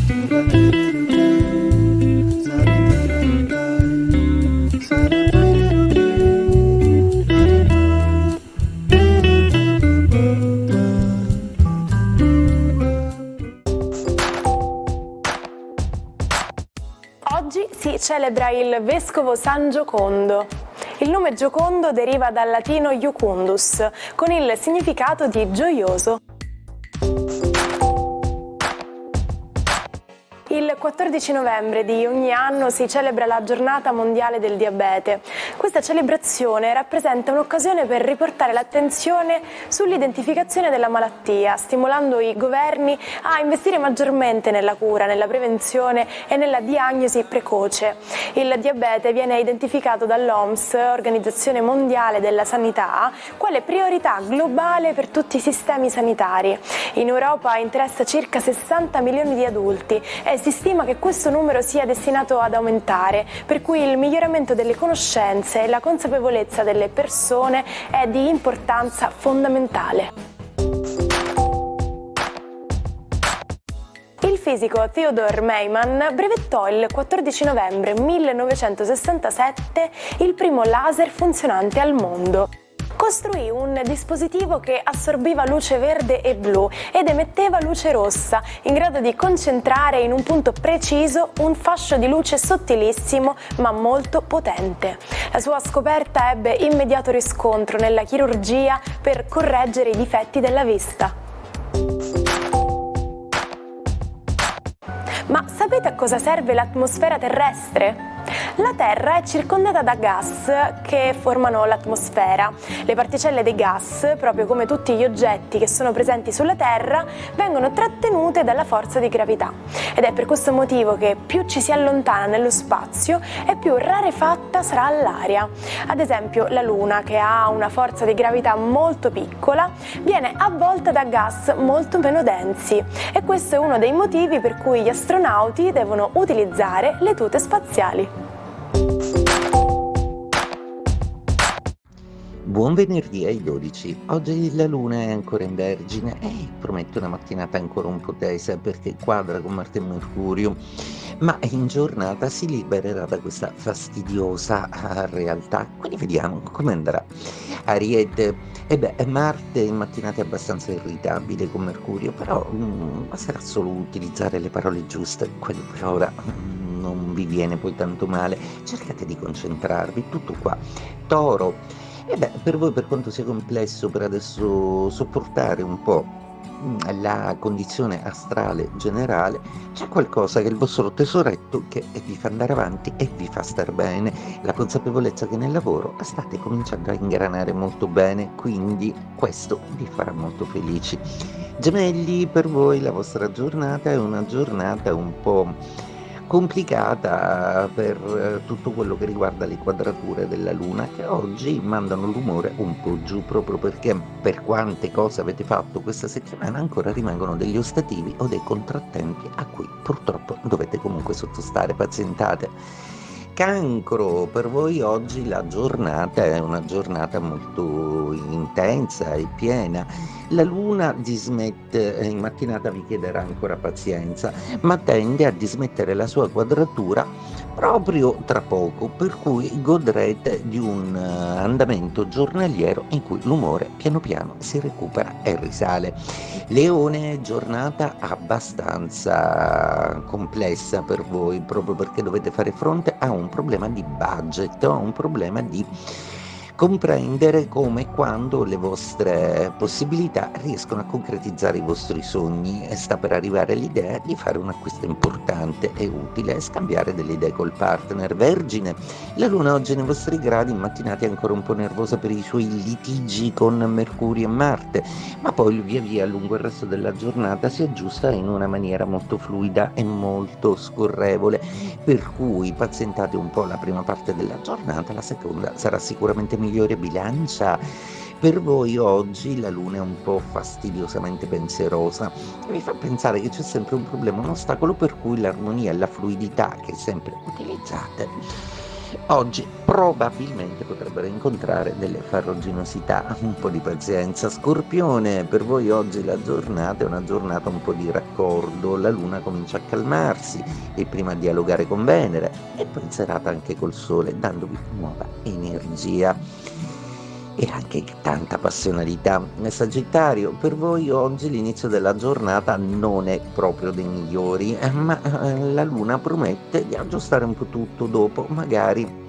Oggi si celebra il vescovo San Giocondo. Il nome Giocondo deriva dal latino iucundus, con il significato di gioioso. Il 14 novembre di ogni anno si celebra la Giornata Mondiale del Diabete. Questa celebrazione rappresenta un'occasione per riportare l'attenzione sull'identificazione della malattia, stimolando i governi a investire maggiormente nella cura, nella prevenzione e nella diagnosi precoce. Il diabete viene identificato dall'OMS, Organizzazione Mondiale della Sanità, quale priorità globale per tutti i sistemi sanitari. In Europa interessa circa 60 milioni di adulti e si stima che questo numero sia destinato ad aumentare, per cui il miglioramento delle conoscenze e la consapevolezza delle persone è di importanza fondamentale. Il fisico Theodor Meiman brevettò il 14 novembre 1967 il primo laser funzionante al mondo. Costruì un dispositivo che assorbiva luce verde e blu ed emetteva luce rossa, in grado di concentrare in un punto preciso un fascio di luce sottilissimo ma molto potente. La sua scoperta ebbe immediato riscontro nella chirurgia per correggere i difetti della vista. Ma sapete a cosa serve l'atmosfera terrestre? La Terra è circondata da gas che formano l'atmosfera. Le particelle dei gas, proprio come tutti gli oggetti che sono presenti sulla Terra, vengono trattenute dalla forza di gravità. Ed è per questo motivo che più ci si allontana nello spazio e più rarefatta sarà l'aria. Ad esempio, la Luna, che ha una forza di gravità molto piccola, viene avvolta da gas molto meno densi. E questo è uno dei motivi per cui gli astronauti devono utilizzare le tute spaziali. Buon venerdì ai 12. Oggi la luna è ancora in Vergine e promette una mattinata ancora un po' tesa perché quadra con Marte e Mercurio, ma in giornata si libererà da questa fastidiosa realtà. Quindi vediamo come andrà. Ariete, Marte in mattinata è abbastanza irritabile con Mercurio, però basterà solo utilizzare le parole giuste, quello per ora non vi viene poi tanto male. Cercate di concentrarvi, tutto qua. Toro. Per voi, per quanto sia complesso per adesso sopportare un po' la condizione astrale generale, c'è qualcosa che è il vostro tesoretto che vi fa andare avanti e vi fa star bene. La consapevolezza che nel lavoro state cominciando a ingranare molto bene, quindi questo vi farà molto felici. Gemelli, per voi la vostra giornata è una giornata un po' complicata per tutto quello che riguarda le quadrature della Luna, che oggi mandano l'umore un po' giù, proprio perché per quante cose avete fatto questa settimana ancora rimangono degli ostativi o dei contrattempi a cui purtroppo dovete comunque sottostare. Pazientate. Cancro, per voi oggi la giornata è una giornata molto intensa e piena. La luna dismette, in mattinata vi chiederà ancora pazienza, ma tende a dismettere la sua quadratura proprio tra poco, per cui godrete di un andamento giornaliero in cui l'umore piano piano si recupera e risale. Leone, giornata abbastanza complessa per voi, proprio perché dovete fare fronte a un problema di budget, a un problema di comprendere come e quando le vostre possibilità riescono a concretizzare i vostri sogni, e sta per arrivare l'idea di fare un acquisto importante e utile e scambiare delle idee col partner. Vergine, la luna oggi nei vostri gradi in mattinata è ancora un po' nervosa per i suoi litigi con Mercurio e Marte, ma poi via via lungo il resto della giornata si aggiusta in una maniera molto fluida e molto scorrevole, per cui pazientate un po' la prima parte della giornata, la seconda sarà sicuramente migliore. Bilancia, per voi oggi la luna è un po' fastidiosamente pensierosa, vi fa pensare che c'è sempre un problema, un ostacolo, per cui l'armonia e la fluidità che sempre utilizzate Oggi probabilmente potrebbero incontrare delle farraginosità, un po' di pazienza. Scorpione, per voi oggi la giornata è una giornata un po' di raccordo, la luna comincia a calmarsi e prima a dialogare con Venere e poi in serata anche col Sole, dandovi nuova energia e anche tanta passionalità. Sagittario, per voi oggi l'inizio della giornata non è proprio dei migliori, ma la luna promette di aggiustare un po' tutto dopo, magari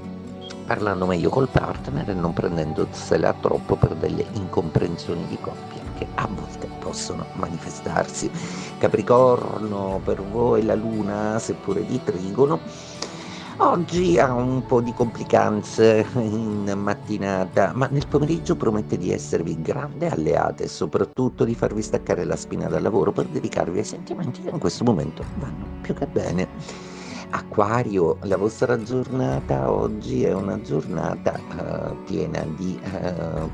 parlando meglio col partner e non prendendosela troppo per delle incomprensioni di coppia che a volte possono manifestarsi. Capricorno, per voi la luna, seppure di trigono, oggi ha un po' di complicanze in mattinata, ma nel pomeriggio promette di esservi grande alleata e soprattutto di farvi staccare la spina dal lavoro per dedicarvi ai sentimenti che in questo momento vanno più che bene. Acquario, la vostra giornata oggi è una giornata piena di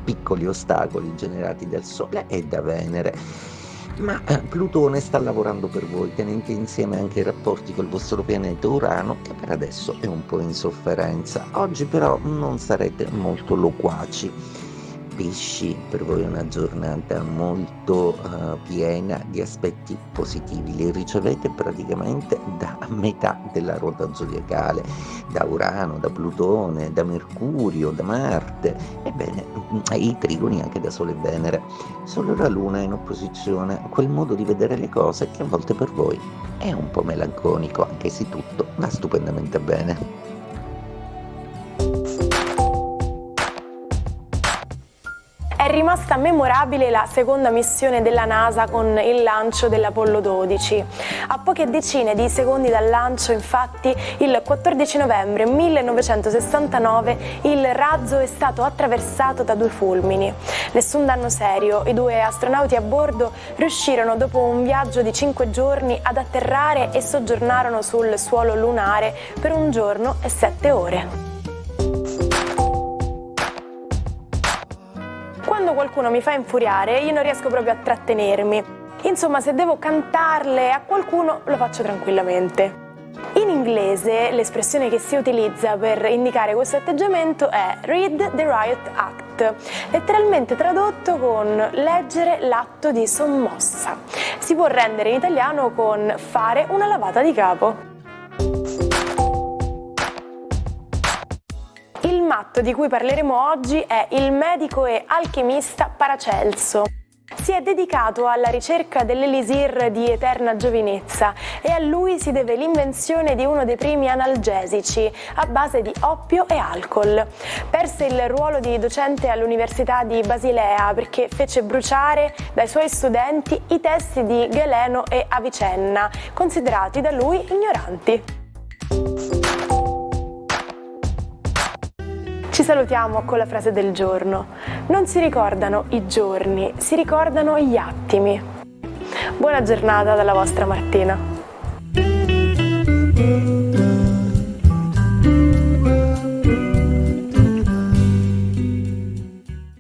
piccoli ostacoli generati dal Sole e da Venere. Ma Plutone sta lavorando per voi, tenente insieme anche i rapporti col vostro pianeta Urano, che per adesso è un po' in sofferenza. Oggi però non sarete molto loquaci. Pesci, per voi è una giornata molto piena di aspetti positivi, li ricevete praticamente da metà della ruota zodiacale, da Urano, da Plutone, da Mercurio, da Marte, ebbene i trigoni anche da Sole e Venere. Solo la Luna è in opposizione, quel modo di vedere le cose che a volte per voi è un po' melanconico, anche se tutto va stupendamente bene. È rimasta memorabile la seconda missione della NASA con il lancio dell'Apollo 12. A poche decine di secondi dal lancio, infatti, il 14 novembre 1969 il razzo è stato attraversato da due fulmini. Nessun danno serio, i due astronauti a bordo riuscirono dopo un viaggio di 5 giorni ad atterrare e soggiornarono sul suolo lunare per 1 giorno e 7 ore. Quando qualcuno mi fa infuriare, io non riesco proprio a trattenermi. Insomma, se devo cantarle a qualcuno, lo faccio tranquillamente. In inglese, l'espressione che si utilizza per indicare questo atteggiamento è Read the Riot Act, letteralmente tradotto con leggere l'atto di sommossa. Si può rendere in italiano con fare una lavata di capo. Il matto di cui parleremo oggi è il medico e alchimista Paracelso. Si è dedicato alla ricerca dell'elisir di eterna giovinezza e a lui si deve l'invenzione di uno dei primi analgesici a base di oppio e alcol. Perse il ruolo di docente all'Università di Basilea perché fece bruciare dai suoi studenti i testi di Galeno e Avicenna, considerati da lui ignoranti. Ci salutiamo con la frase del giorno. Non si ricordano i giorni, si ricordano gli attimi. Buona giornata dalla vostra Martina.